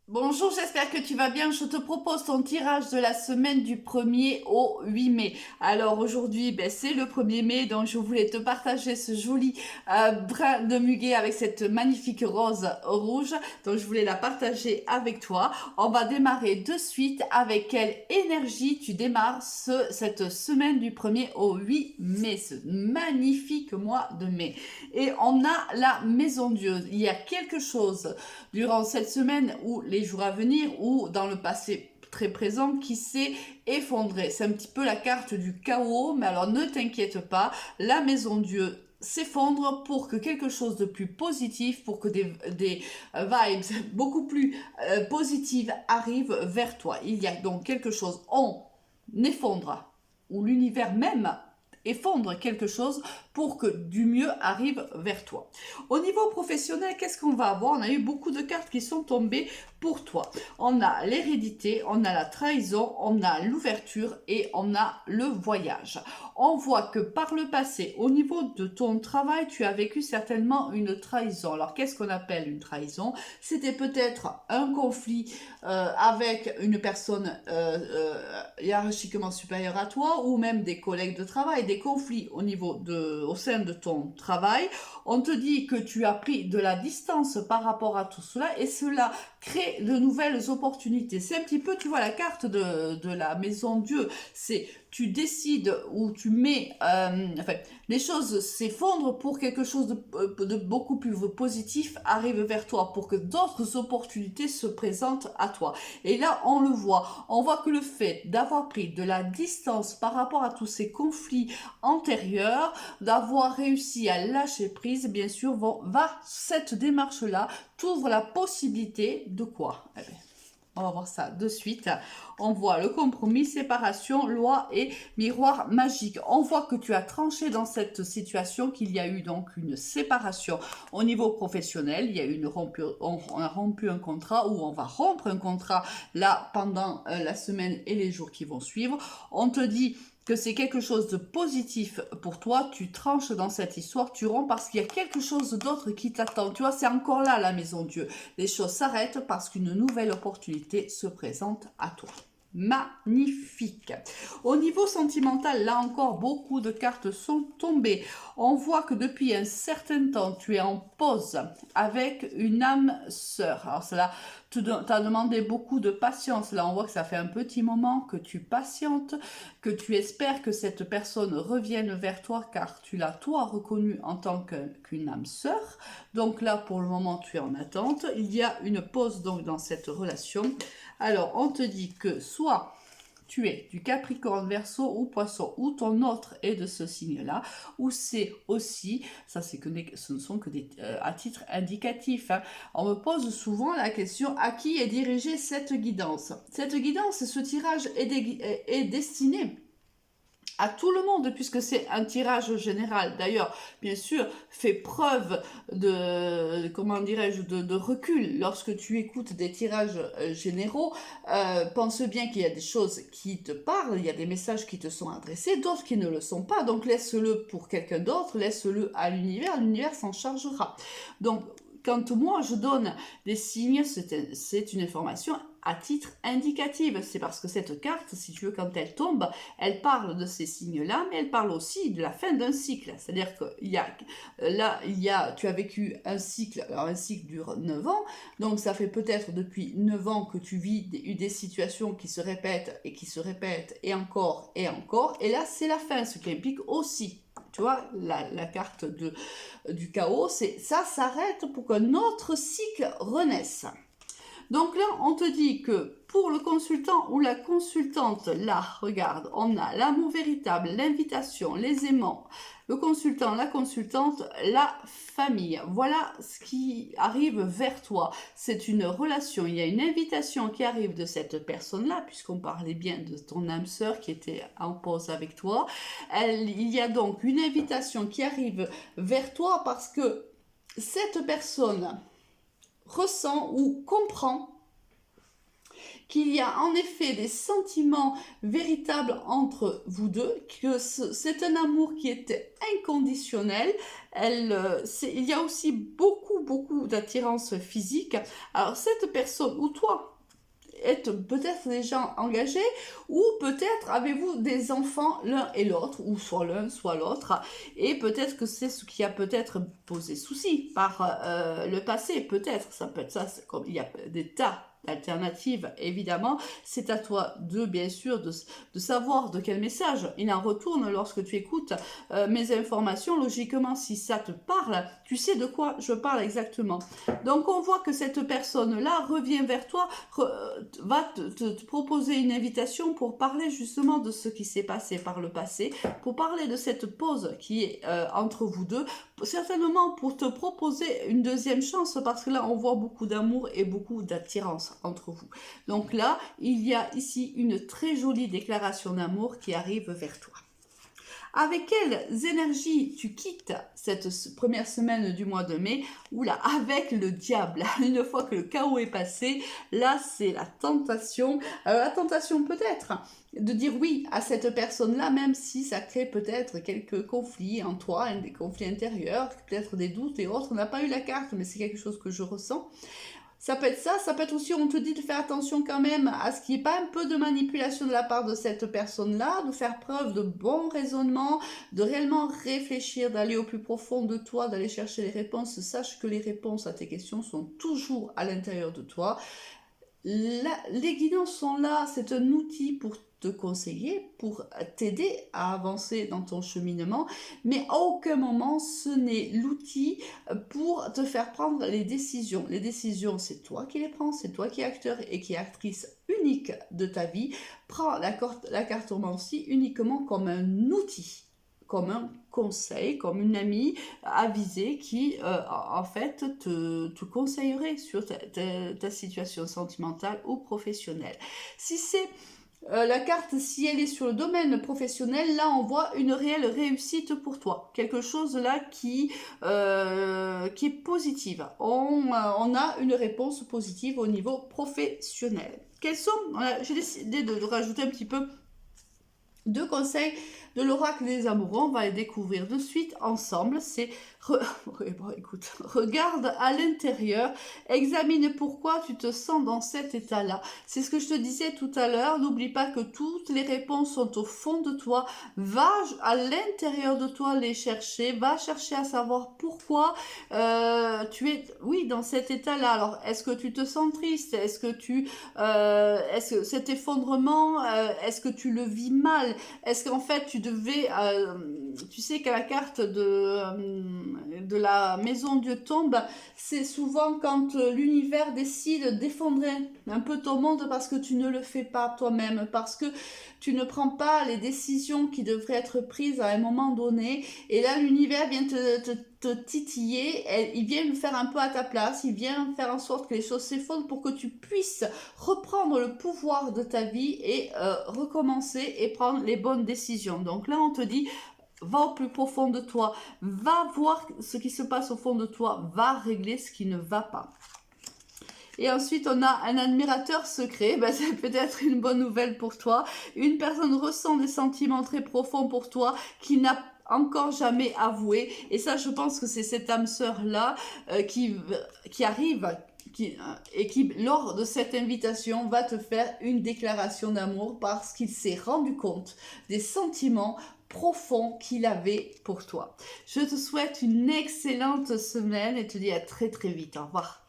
Bonjour, j'espère que tu vas bien. Je te propose ton tirage de la semaine du 1er au 8 mai. Alors aujourd'hui, c'est le 1er mai, donc je voulais te partager ce joli brin de muguet avec cette magnifique rose rouge. Donc je voulais la partager avec toi. On va démarrer de suite. Avec quelle énergie tu démarres cette semaine du 1er au 8 mai, ce magnifique mois de mai. Et on a la Maison Dieu. Il y a quelque chose durant cette semaine ou les jours à venir ou dans le passé très présent qui s'est effondré. C'est un petit peu la carte du chaos, mais alors ne t'inquiète pas, la Maison Dieu s'effondre pour que quelque chose de plus positif, pour que des vibes beaucoup plus positives arrivent vers toi. Il y a donc quelque chose, on effondre, ou l'univers même effondre quelque chose pour que du mieux arrive vers toi. Au niveau professionnel, qu'est-ce qu'on va avoir? On a eu beaucoup de cartes qui sont tombées pour toi. On a l'hérédité, on a la trahison, on a l'ouverture et on a le voyage. On voit que par le passé, au niveau de ton travail, tu as vécu certainement une trahison. Alors qu'est-ce qu'on appelle une trahison? C'était peut-être un conflit avec une personne hiérarchiquement supérieure à toi ou même des collègues de travail, des conflits au sein de ton travail. On te dit que tu as pris de la distance par rapport à tout cela et cela crée de nouvelles opportunités. C'est un petit peu, tu vois, la carte de la maison Dieu. C'est tu décides ou tu mets, les choses s'effondrent pour quelque chose de beaucoup plus positif arrive vers toi, pour que d'autres opportunités se présentent à toi. Et là, on voit que le fait d'avoir pris de la distance par rapport à tous ces conflits antérieurs, d'avoir réussi à lâcher prise, bien sûr, cette démarche-là t'ouvre la possibilité de quoi? On va voir ça de suite. On voit le compromis, séparation, loi et miroir magique. On voit que tu as tranché dans cette situation, qu'il y a eu donc une séparation au niveau professionnel. Il y a eu on a rompu un contrat ou on va rompre un contrat là pendant la semaine et les jours qui vont suivre. On te dit que c'est quelque chose de positif pour toi, tu tranches dans cette histoire, tu romps parce qu'il y a quelque chose d'autre qui t'attend. Tu vois, c'est encore là la maison Dieu. Les choses s'arrêtent parce qu'une nouvelle opportunité se présente à toi. Magnifique. Au niveau sentimental, là encore, beaucoup de cartes sont tombées. On voit que depuis un certain temps, tu es en pause avec une âme sœur. Alors cela t'a demandé beaucoup de patience. Là, on voit que ça fait un petit moment que tu patientes, que tu espères que cette personne revienne vers toi, car tu l'as toi reconnu en tant qu'une âme sœur. Donc là, pour le moment, tu es en attente. Il y a une pause donc dans cette relation. Alors, on te dit que soit tu es du Capricorne, Verseau ou Poisson, ou ton autre est de ce signe-là, ou c'est aussi, ça c'est que ce ne sont que des à titre indicatif. Hein. On me pose souvent la question à qui est dirigée cette guidance. Cette guidance, ce tirage est destiné à tout le monde, puisque c'est un tirage général. D'ailleurs, bien sûr, fais preuve comment dirais-je, de recul lorsque tu écoutes des tirages généraux. Pense bien qu'il y a des choses qui te parlent, il y a des messages qui te sont adressés, d'autres qui ne le sont pas. Donc laisse-le pour quelqu'un d'autre, laisse-le à l'univers s'en chargera. Donc, quand moi je donne des signes, c'est une information à titre indicatif. C'est parce que cette carte, si tu veux, quand elle tombe, elle parle de ces signes-là, mais elle parle aussi de la fin d'un cycle. C'est-à-dire que tu as vécu un cycle, alors un cycle dure 9 ans, donc ça fait peut-être depuis 9 ans que tu vis des situations qui se répètent et qui se répètent et encore, et là c'est la fin, ce qui implique aussi, tu vois, la carte du chaos, c'est ça s'arrête pour qu'un autre cycle renaisse. Donc là, on te dit que pour le consultant ou la consultante, là, regarde, on a l'amour véritable, l'invitation, les aimants, le consultant, la consultante, la famille. Voilà ce qui arrive vers toi. C'est une relation, il y a une invitation qui arrive de cette personne-là, puisqu'on parlait bien de ton âme sœur qui était en pause avec toi. Il y a donc une invitation qui arrive vers toi parce que cette personne ressent ou comprend qu'il y a en effet des sentiments véritables entre vous deux, que c'est un amour qui est inconditionnel. Il y a aussi beaucoup d'attirance physique. Alors cette personne, ou toi, êtes peut-être déjà engagé, ou peut-être avez-vous des enfants l'un et l'autre, ou soit l'un soit l'autre, et peut-être que c'est ce qui a peut-être posé souci par le passé, peut-être, ça peut être ça, comme il y a des tas d'alternatives, évidemment, c'est à toi de, bien sûr, de savoir de quel message il en retourne lorsque tu écoutes mes informations. Logiquement, si ça te parle, tu sais de quoi je parle exactement. Donc on voit que cette personne-là revient vers toi, va te proposer une invitation pour parler justement de ce qui s'est passé par le passé, pour parler de cette pause qui est entre vous deux, certainement pour te proposer une deuxième chance, parce que là on voit beaucoup d'amour et beaucoup d'attirance entre vous. Donc là, il y a ici une très jolie déclaration d'amour qui arrive vers toi. Avec quelles énergies tu quittes cette première semaine du mois de mai? Oula, avec le diable. Une fois que le chaos est passé, là c'est la tentation. La tentation peut-être de dire oui à cette personne-là, même si ça crée peut-être quelques conflits en toi, des conflits intérieurs, peut-être des doutes et autres. On n'a pas eu la carte, mais c'est quelque chose que je ressens. Ça peut être ça, ça peut être aussi, on te dit de faire attention quand même à ce qu'il n'y ait pas un peu de manipulation de la part de cette personne-là, de faire preuve de bon raisonnement, de réellement réfléchir, d'aller au plus profond de toi, d'aller chercher les réponses. Sache que les réponses à tes questions sont toujours à l'intérieur de toi. Les guidances sont là, c'est un outil pour te conseiller, pour t'aider à avancer dans ton cheminement, mais à aucun moment ce n'est l'outil pour te faire prendre les décisions. Les décisions, c'est toi qui les prends, c'est toi qui es acteur et qui est actrice unique de ta vie. Prends la cartomancie uniquement comme un outil, comme un conseil, comme une amie avisée qui, en fait, te conseillerait sur ta situation sentimentale ou professionnelle. Si c'est la carte, si elle est sur le domaine professionnel, là on voit une réelle réussite pour toi. Quelque chose là qui est positive. On a une réponse positive au niveau professionnel. J'ai décidé de rajouter un petit peu deux conseils de l'oracle des amoureux, on va les découvrir de suite ensemble. C'est écoute, regarde à l'intérieur, examine pourquoi tu te sens dans cet état-là. C'est ce que je te disais tout à l'heure. N'oublie pas que toutes les réponses sont au fond de toi. Va à l'intérieur de toi les chercher. Va chercher à savoir pourquoi tu es, oui, dans cet état-là. Alors, est-ce que tu te sens triste? Est-ce que cet effondrement, est-ce que tu le vis mal? Est-ce qu'en fait tu devais, tu sais qu'à la carte de la maison Dieu tombe, c'est souvent quand l'univers décide d'effondrer un peu ton monde parce que tu ne le fais pas toi-même, parce que tu ne prends pas les décisions qui devraient être prises à un moment donné, et là l'univers vient te titiller, il vient le faire un peu à ta place, il vient faire en sorte que les choses s'effondrent pour que tu puisses reprendre le pouvoir de ta vie et recommencer et prendre les bonnes décisions. Donc là on te dit, va au plus profond de toi, va voir ce qui se passe au fond de toi, va régler ce qui ne va pas. Et ensuite, on a un admirateur secret, c'est peut-être une bonne nouvelle pour toi. Une personne ressent des sentiments très profonds pour toi qui n'a encore jamais avoué. Et ça, je pense que c'est cette âme sœur-là qui arrive et qui, lors de cette invitation, va te faire une déclaration d'amour parce qu'il s'est rendu compte des sentiments profond qu'il avait pour toi. Je te souhaite une excellente semaine et te dis à très très vite. Au revoir.